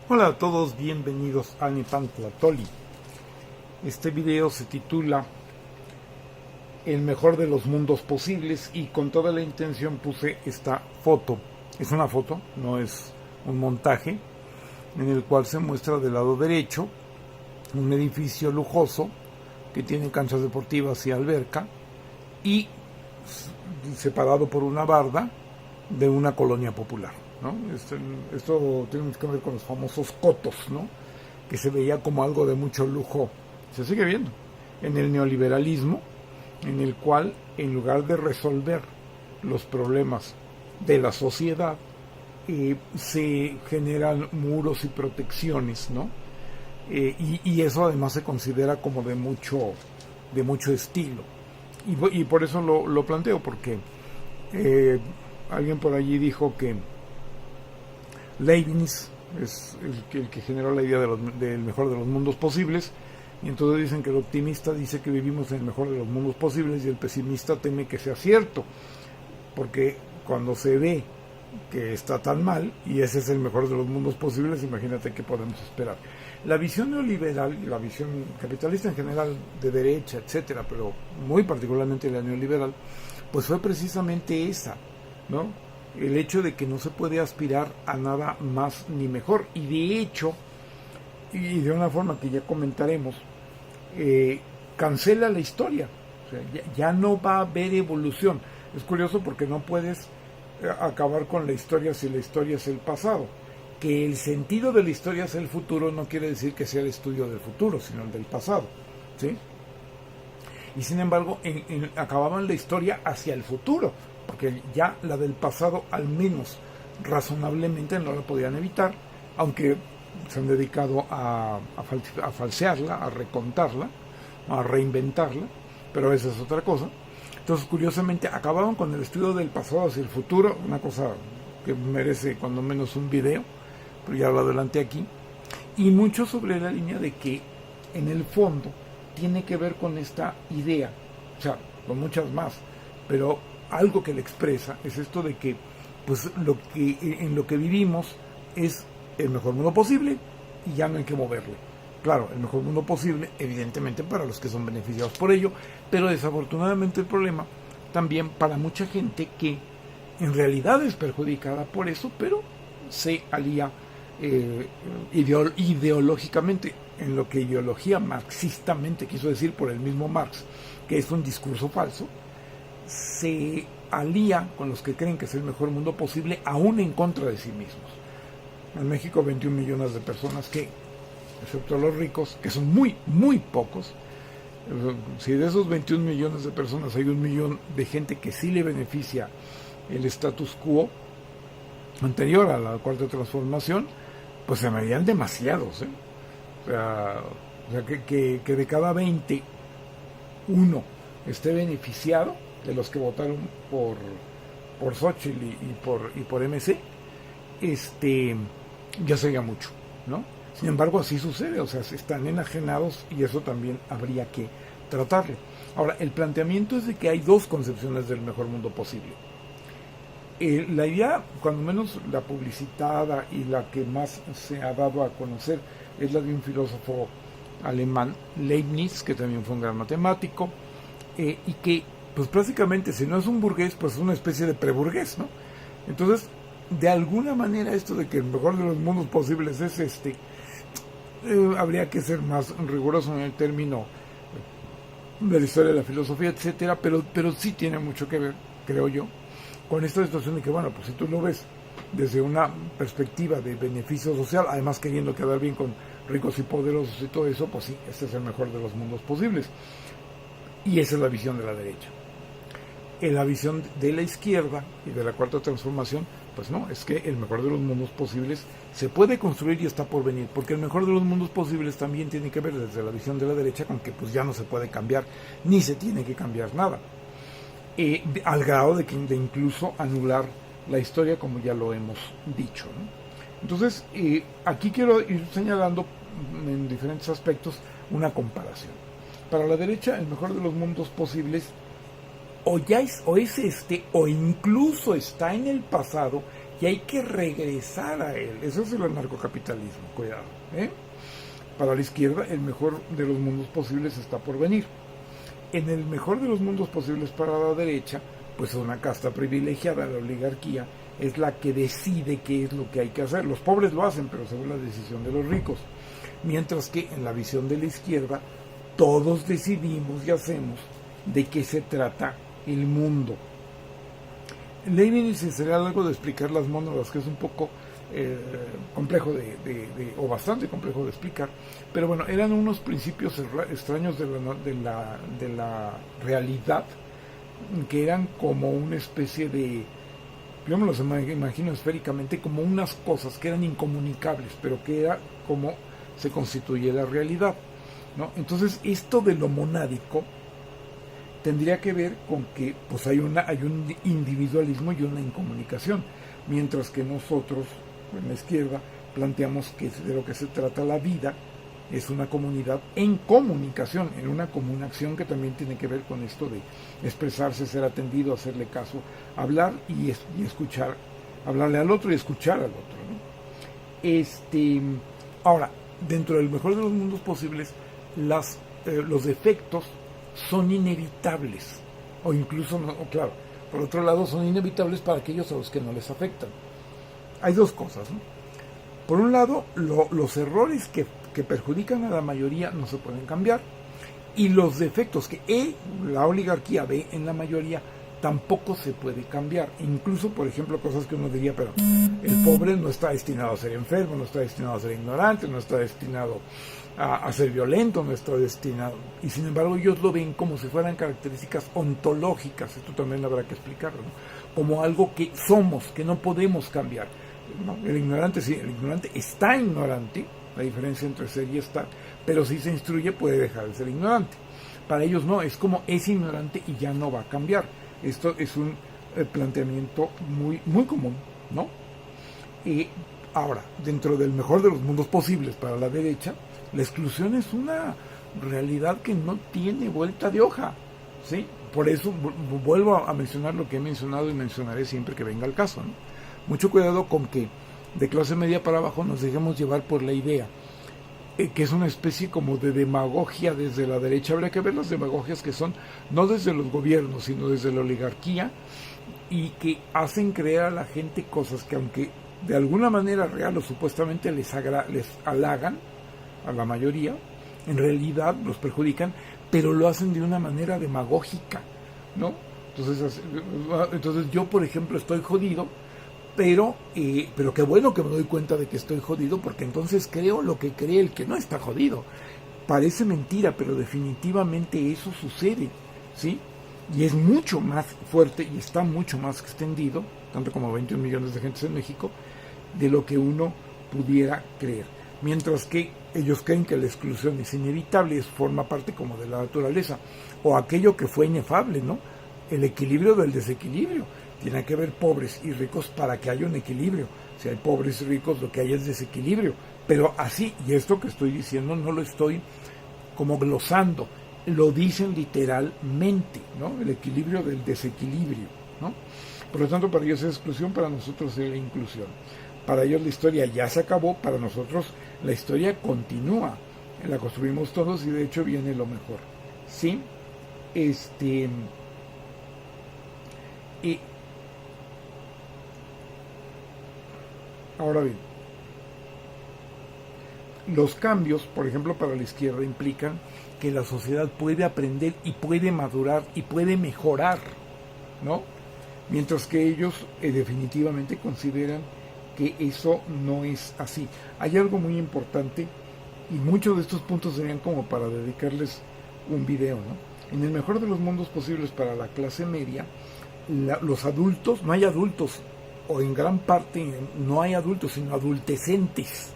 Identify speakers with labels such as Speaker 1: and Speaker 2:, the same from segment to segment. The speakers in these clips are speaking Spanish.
Speaker 1: Hola a todos, bienvenidos a Nepantlatoli. Este video se titula El mejor de los mundos posibles y con toda la intención puse esta foto. Es una foto, no es un montaje, en el cual se muestra del lado derecho un edificio lujoso que tiene canchas deportivas y alberca y separado por una barda de una colonia popular, ¿no? Esto tiene que ver con los famosos cotos, ¿no? Que se veía como algo de mucho lujo, se sigue viendo en el neoliberalismo, en el cual en lugar de resolver los problemas de la sociedad, se generan muros y protecciones, ¿no? Y eso además se considera como de mucho estilo, y por eso lo planteo, porque alguien por allí dijo que Leibniz es el que generó la idea del mejor de los mundos posibles, y entonces dicen que el optimista dice que vivimos en el mejor de los mundos posibles y el pesimista teme que sea cierto, porque cuando se ve que está tan mal y ese es el mejor de los mundos posibles, imagínate qué podemos esperar. La visión neoliberal y la visión capitalista en general, de derecha, etcétera, pero muy particularmente la neoliberal, pues fue precisamente esa, ¿no? El hecho de que no se puede aspirar a nada más ni mejor, y de hecho, y de una forma que ya comentaremos, cancela la historia. O sea, ya no va a haber evolución. Es curioso porque no puedes acabar con la historia si la historia es el pasado. Que el sentido de la historia es el futuro no quiere decir que sea el estudio del futuro, sino el del pasado, ¿sí? Y sin embargo acababan la historia hacia el futuro, porque ya la del pasado al menos razonablemente no la podían evitar, aunque se han dedicado a falsearla, a recontarla, a reinventarla, pero esa es otra cosa. Entonces, curiosamente, acababan con el estudio del pasado hacia el futuro, una cosa que merece cuando menos un video, pero ya lo adelanté aquí, y mucho sobre la línea de que en el fondo tiene que ver con esta idea, o sea, con muchas más, pero algo que le expresa es esto de que pues en lo que vivimos es el mejor mundo posible y ya no hay que moverle. Claro, el mejor mundo posible, evidentemente para los que son beneficiados por ello, pero desafortunadamente el problema también para mucha gente que en realidad es perjudicada por eso, pero se alía ideológicamente en lo que ideología marxistamente quiso decir por el mismo Marx, que es un discurso falso, se alía con los que creen que es el mejor mundo posible, aún en contra de sí mismos. En México 21 millones de personas que, excepto los ricos, que son muy, muy pocos, si de esos 21 millones de personas hay 1 millón de gente que sí le beneficia el status quo anterior a la cuarta transformación, pues se me harían demasiados, ¿eh? O sea que de cada 20 uno esté beneficiado de los que votaron por Xochitl y por MC, ya sería mucho, ¿no? Sin embargo, así sucede, o sea, están enajenados y eso también habría que tratarlo. Ahora, el planteamiento es de que hay dos concepciones del mejor mundo posible. La idea, cuando menos la publicitada y la que más se ha dado a conocer, es la de un filósofo alemán, Leibniz, que también fue un gran matemático, y que, pues prácticamente, si no es un burgués, pues es una especie de preburgués, ¿no? Entonces, de alguna manera, esto de que el mejor de los mundos posibles es habría que ser más riguroso en el término de la historia de la filosofía, etcétera, pero sí tiene mucho que ver, creo yo, con esta situación de que, bueno, pues si tú lo ves desde una perspectiva de beneficio social, además queriendo quedar bien con ricos y poderosos y todo eso, pues sí, este es el mejor de los mundos posibles. Y esa es la visión de la derecha. En la visión de la izquierda y de la cuarta transformación, pues no, es que el mejor de los mundos posibles se puede construir y está por venir, porque el mejor de los mundos posibles también tiene que ver desde la visión de la derecha con que pues ya no se puede cambiar, ni se tiene que cambiar nada. Al grado de incluso anular la historia, como ya lo hemos dicho, ¿no? Entonces, aquí quiero ir señalando en diferentes aspectos una comparación. Para la derecha, el mejor de los mundos posibles o incluso está en el pasado, y hay que regresar a él. Eso es el anarcocapitalismo, cuidado, ¿eh? Para la izquierda, el mejor de los mundos posibles está por venir. En el mejor de los mundos posibles para la derecha, pues una casta privilegiada, la oligarquía, es la que decide qué es lo que hay que hacer. Los pobres lo hacen, pero según la decisión de los ricos. Mientras que en la visión de la izquierda, todos decidimos y hacemos de qué se trata el mundo. Leibniz sería algo de explicar las mónadas, que es un poco complejo o bastante complejo de explicar, pero bueno, eran unos principios extraños de la realidad, que eran como una especie de, yo me los imagino esféricamente, como unas cosas que eran incomunicables, pero que era como se constituye la realidad, ¿no? Entonces, esto de lo monádico tendría que ver con que pues hay un individualismo y una incomunicación, mientras que nosotros, en la izquierda, planteamos que de lo que se trata la vida es una comunidad en comunicación, en una común acción, que también tiene que ver con esto de expresarse, ser atendido, hacerle caso, hablar y escuchar, hablarle al otro y escuchar al otro, ¿no? Ahora, dentro del mejor de los mundos posibles, los defectos son inevitables, o incluso, no, claro, por otro lado, son inevitables para aquellos a los que no les afectan. Hay dos cosas, ¿no? Por un lado, los errores que perjudican a la mayoría no se pueden cambiar, y los defectos que la oligarquía ve en la mayoría tampoco se puede cambiar. Incluso, por ejemplo, cosas que uno diría, pero el pobre no está destinado a ser enfermo, no está destinado a ser ignorante, no está destinado a ser violento, no está destinado, y sin embargo ellos lo ven como si fueran características ontológicas. Esto también habrá que explicarlo, ¿no? Como algo que somos, que no podemos cambiar, ¿no? El ignorante, sí, el ignorante está ignorante, la diferencia entre ser y estar, pero si se instruye puede dejar de ser ignorante. Para ellos no, es como es ignorante y ya no va a cambiar. Esto es un planteamiento muy, muy común, ¿no? Ahora, dentro del mejor de los mundos posibles para la derecha, la exclusión es una realidad que no tiene vuelta de hoja, ¿sí? Por eso vuelvo a mencionar lo que he mencionado y mencionaré siempre que venga el caso, ¿no? Mucho cuidado con que de clase media para abajo nos dejemos llevar por la idea, que es una especie como de demagogia desde la derecha. Habría que ver las demagogias que son, no desde los gobiernos, sino desde la oligarquía, y que hacen creer a la gente cosas que, aunque de alguna manera real o supuestamente les halagan a la mayoría, en realidad los perjudican, pero lo hacen de una manera demagógica, ¿no? Entonces yo, por ejemplo, estoy jodido, pero qué bueno que me doy cuenta de que estoy jodido, porque entonces creo lo que cree el que no está jodido. Parece mentira, pero definitivamente eso sucede, ¿sí? Y es mucho más fuerte y está mucho más extendido, tanto como 21 millones de gentes en México, de lo que uno pudiera creer. Mientras que ellos creen que la exclusión es inevitable, forma parte como de la naturaleza, o aquello que fue inefable, ¿no? El equilibrio del desequilibrio. Tiene que haber pobres y ricos para que haya un equilibrio. Si hay pobres y ricos, lo que hay es desequilibrio. Pero así, y esto que estoy diciendo no lo estoy como glosando, lo dicen literalmente, ¿no? El equilibrio del desequilibrio, ¿no? Por lo tanto, para ellos es exclusión, para nosotros es la inclusión. Para ellos la historia ya se acabó, para nosotros la historia continúa. La construimos todos y de hecho viene lo mejor, ¿sí? Ahora bien, los cambios, por ejemplo, para la izquierda implican que la sociedad puede aprender y puede madurar y puede mejorar, ¿no? Mientras que ellos definitivamente consideran que eso no es así. Hay algo muy importante, y muchos de estos puntos serían como para dedicarles un video, ¿no? En el mejor de los mundos posibles para la clase media, los adultos, no hay adultos, o en gran parte no hay adultos, sino adultecentes,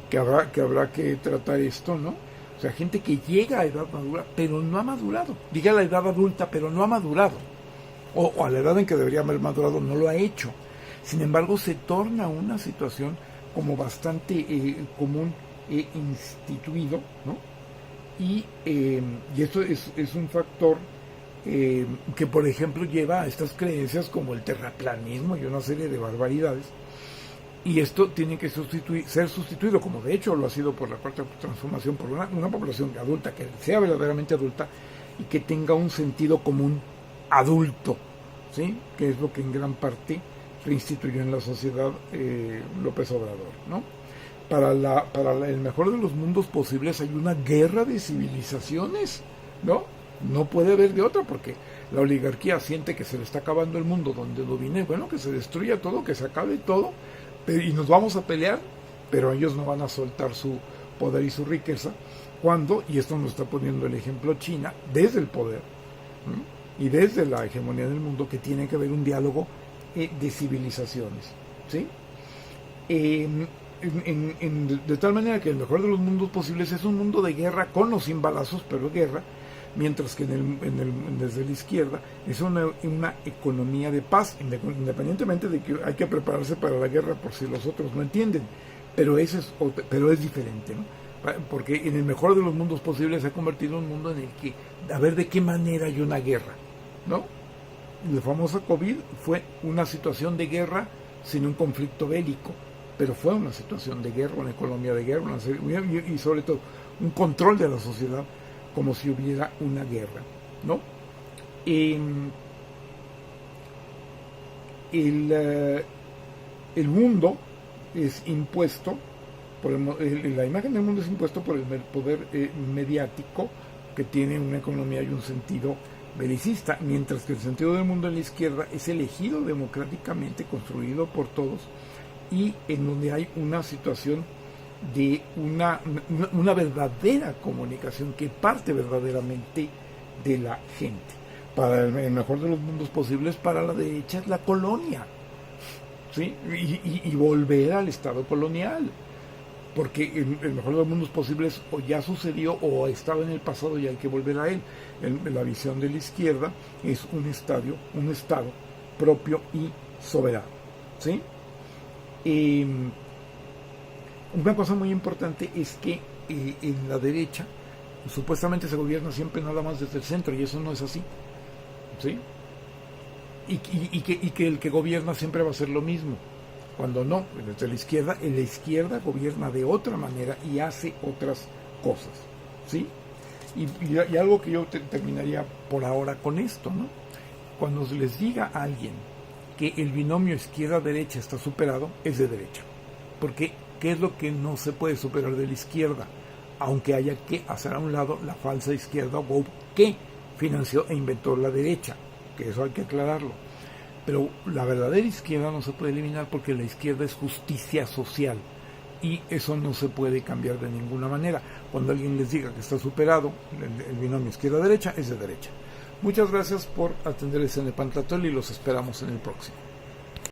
Speaker 1: que habrá que tratar esto, ¿no? O sea, gente que llega a edad madura, pero no ha madurado. Llega a la edad adulta, pero no ha madurado. O a la edad en que debería haber madurado, no lo ha hecho. Sin embargo, se torna una situación como bastante común e instituido, ¿no? Y esto es un factor que por ejemplo lleva a estas creencias como el terraplanismo y una serie de barbaridades, y esto tiene que ser sustituido, como de hecho lo ha sido por la cuarta transformación, por una población adulta, que sea verdaderamente adulta y que tenga un sentido común adulto, ¿sí? Que es lo que en gran parte reinstituyó en la sociedad López Obrador, ¿no? Para el mejor de los mundos posibles hay una guerra de civilizaciones, ¿no? No puede haber de otra, porque la oligarquía siente que se le está acabando el mundo donde domine, bueno, que se destruya todo, que se acabe todo, y nos vamos a pelear, pero ellos no van a soltar su poder y su riqueza, cuando, y esto nos está poniendo el ejemplo China, desde el poder, ¿sí? Y desde la hegemonía del mundo, que tiene que haber un diálogo de civilizaciones, ¿sí? De tal manera que el mejor de los mundos posibles es un mundo de guerra, con o sin balazos, pero guerra, mientras que desde la izquierda es una economía de paz, independientemente de que hay que prepararse para la guerra por si los otros no entienden, pero es diferente, ¿no? Porque en el mejor de los mundos posibles se ha convertido en un mundo en el que, a ver de qué manera hay una guerra, ¿no? La famosa COVID fue una situación de guerra sin un conflicto bélico, pero fue una situación de guerra, una economía de guerra, y sobre todo un control de la sociedad como si hubiera una guerra, ¿no? El mundo es impuesto, la imagen del mundo es impuesto por el poder mediático, que tiene una economía y un sentido belicista, mientras que el sentido del mundo en la izquierda es elegido democráticamente, construido por todos, y en donde hay una situación de una verdadera comunicación que parte verdaderamente de la gente. Para el mejor de los mundos posibles, para la derecha es la colonia, ¿sí? Y volver al estado colonial, porque el mejor de los mundos posibles o ya sucedió o estaba en el pasado y hay que volver a él. La visión de la izquierda es un estado propio y soberano, ¿sí? Una cosa muy importante es que en la derecha supuestamente se gobierna siempre nada más desde el centro, y eso no es así, ¿sí? Y que el que gobierna siempre va a ser lo mismo, cuando no, desde la izquierda gobierna de otra manera y hace otras cosas, ¿sí? Y algo que yo terminaría por ahora con esto, ¿no? Cuando se les diga a alguien que el binomio izquierda-derecha está superado, es de derecha, porque ¿qué es lo que no se puede superar de la izquierda? Aunque haya que hacer a un lado la falsa izquierda woke que financió e inventó la derecha, que eso hay que aclararlo. Pero la verdadera izquierda no se puede eliminar, porque la izquierda es justicia social, y eso no se puede cambiar de ninguna manera. Cuando alguien les diga que está superado el binomio izquierda-derecha, es de derecha. Muchas gracias por atender el Cenepantlatol y los esperamos en el próximo.